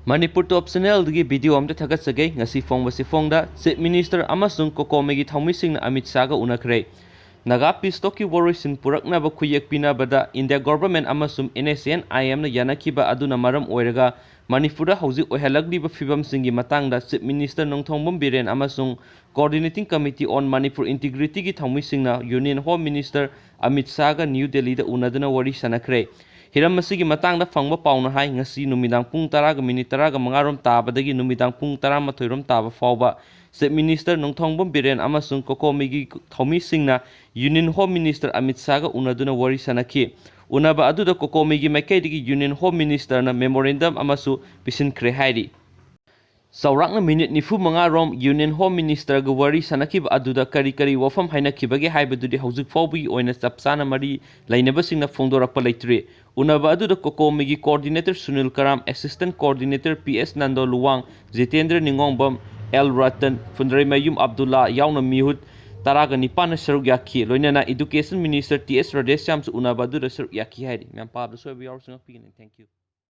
Manipur Top Channel dagi video amta thagatsagai ngasi fongbasi fongda Chief Minister amasung COCOMI gi thaumisingna Amit Shah ga unakre. Naga Peace Talk ki warisin puraknaba khuyek pinabada India government amasung NSN IM na yanakiba aduna maram oiraga Manipur hauzik oihalagdiba fibamsingi matangda Chief Minister Nongthongbom Biren amasung Coordinating Committee on Manipur Integrity gi thaumisingna Union Home Minister Amit Shah ga New Delhi da unaduna wari sanakre. Hiram masigi matangda fangba pauna hai ngasi numidang pung 10:10 tabadagi numidang pung 12 taba fawba Chief Minister Nongthongbom Biren amasung COCOMI gi thaumisingna Union Home Minister Amit Shah ga unaduna wari sanaki unaba aduda COCOMI gi maikaidigi Union Home Minister na memorandum amasu pisinkre hairi Saurakna minute nifu rom Union Home Minister ga wari sanakib aduda kari wafam hainakibage haibadudi hauzik fawbi oina chapsana mari lainabasingna phongdorakpa leitre unaba aduda COCOMI gi coordinator Sunil Karam assistant coordinator PS Nando Luwang Jitendra Ningongbam L Ratan Fundrai Mayum Abdullah yauna mihut taraga nipana saruk yakhi loinana education minister TS Radesh Shams unaba aduda saruk yakhi hairi mem pabda so we are thank you